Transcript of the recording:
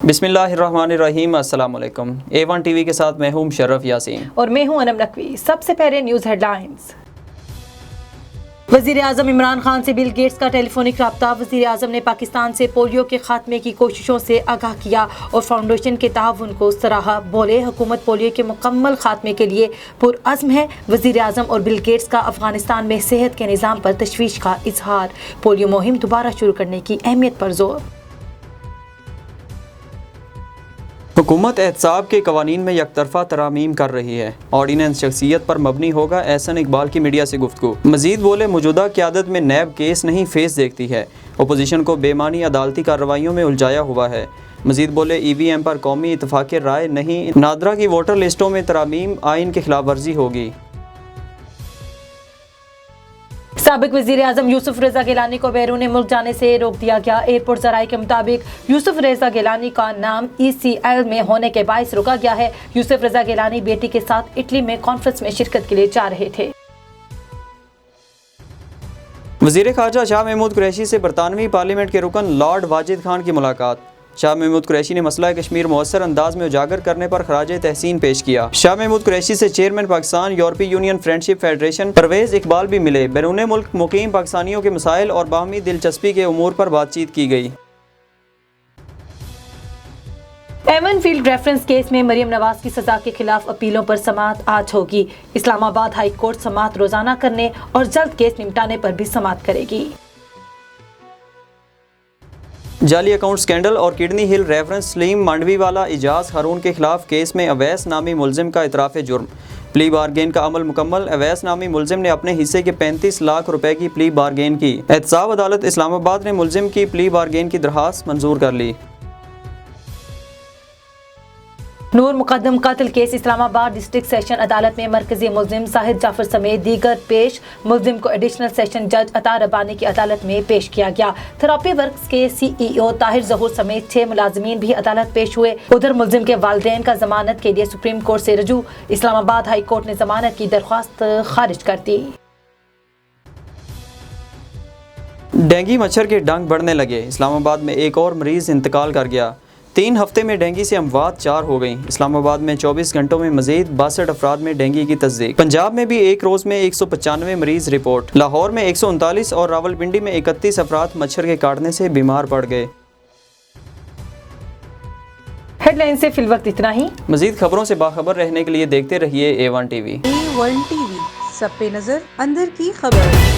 बिस्मिल्लाहिर्रहमानिर्रहीम। अस्सलाम वालेकुम। A1 टीवी के साथ मैं हूं मुशर्रफ यासीन और मैं हूं अनम नकवी। सबसे पहले न्यूज़ हेडलाइंस। वज़ीर आज़म इमरान खान से बिल गेट्स का टेलीफोनिक रब्ता। वज़ीर आज़म ने पाकिस्तान से पोलियो के खात्मे की कोशिशों से आगाह किया और फाउंडेशन के ताउन को सराहा। बोले, हुकूमत पोलियो के मुकम्मल खात्मे के लिए पुरअज़्म है। वज़ीर आज़म और बिल गेट्स का अफगानिस्तान में सेहत के निज़ाम पर तशवीश का इजहार। पोलियो मुहिम दोबारा शुरू करने की अहमियत पर जोर। हुकूमत एहतसाब के कवानीन में यकतरफा तरामीम कर रही है। ऑर्डीनेंस शख्सियत पर मबनी होगा। एहसन इकबाल की मीडिया से गुफ्तगू। मजीद बोले, मौजूदा क़यादत में नैब केस नहीं फेस देखती है। अपोजिशन को बेमानी अदालती कार्रवाइयों में उलझाया हुआ है। मजीद बोले, EVM पर कौमी इतफाक़ राय नहीं। नादरा की वोटर लिस्टों में तरामीम आइन की खिलाफ वर्जी होगी। साबिक वज़ीर आज़म यूसुफ रज़ा गिलानी को बैरून मुल्क जाने से रोक दिया गया। एयरपोर्ट ज़राए के मुताबिक यूसुफ रज़ा गिलानी का नाम ECL में होने के बायस रोका गया है। यूसुफ रज़ा गिलानी बेटी के साथ इटली में कॉन्फ्रेंस में शिरकत के लिए जा रहे थे। वज़ीर ख़ारजा शाह महमूद कुरैशी से बरतानवी पार्लियामेंट के रुकन लॉर्ड वाजिद खान की मुलाकात। शाह महमूद कुरैशी ने मसला कश्मीर मौसर अंदाज में उजागर करने पर खराज तहसीन पेश किया। शाह महमूद कुरैशी से चेयरमैन पाकिस्तान यूरोपीय union friendship federation Parvez Iqbal भी मिले। बैरून मुल्क मुकीम पाकिस्तानियों के मसाइल और बाहमी दिलचस्पी के उमूर पर बातचीत की गई। एवन फील्ड रेफरेंस केस में मरियम नवाज की सजा के खिलाफ अपीलों पर समाअत आज होगी। इस्लामाबाद हाई कोर्ट समाअत रोजाना करने और जल्द केस निपटाने पर भी समाअत करेगी। जाली अकाउंट स्कैंडल और किडनी हिल रेफरेंस सलीम मांडवीवाला इजाज़ हारून के खिलाफ केस में अवैस नामी मुलजिम का इतराफ़ जुर्म। प्ली बारगेन का अमल मुकम्मल। अवैस नामी मुलजिम ने अपने हिस्से के 35 लाख रुपए की प्ली बारगेन की। एहतसाब अदालत इस्लामाबाद ने मुलजिम की प्ली बारगेन की दरख्वास्त मंजूर कर ली। नूर मुकदम कत्ल केस इस्लामाबाद डिस्ट्रिक्ट सेशन अदालत में मरकजी मुलजिम साहिद जाफर समेत दीगर पेश मुलजिम को एडिशनल सेशन जज अता रबानी की अदालत में पेश किया गया। थेरेपी वर्क्स के CEO ताहिर ज़हूर समेत 6 मुलाजमीन भी अदालत पेश हुए। उधर मुलजिम के वालिदैन का जमानत के लिए सुप्रीम कोर्ट से रजू। इस्लामाबाद हाई कोर्ट ने जमानत की दरख्वास्त खारिज कर दी। डेंगू मच्छर के डंक बढ़ने लगे। इस्लामाबाद में एक और मरीज इंतकाल कर गया। 3 हफ्ते में डेंगू से अमवात 4 हो गई। इस्लामाबाद में 24 घंटों में मजीद 62 अफराद में डेंगू की तस्दीक। पंजाब में भी एक रोज़ में 195 मरीज रिपोर्ट। लाहौर में 139 और रावलपिंडी में 31 अफराद मच्छर के काटने से बीमार पड़ गए। हेडलाइन से फिलवक्त इतना ही। मजीद खबरों से बाखबर रहने के लिए देखते रहिए A1 टीवी। A1 टीवी, सब पे नजर, अंदर की खबर।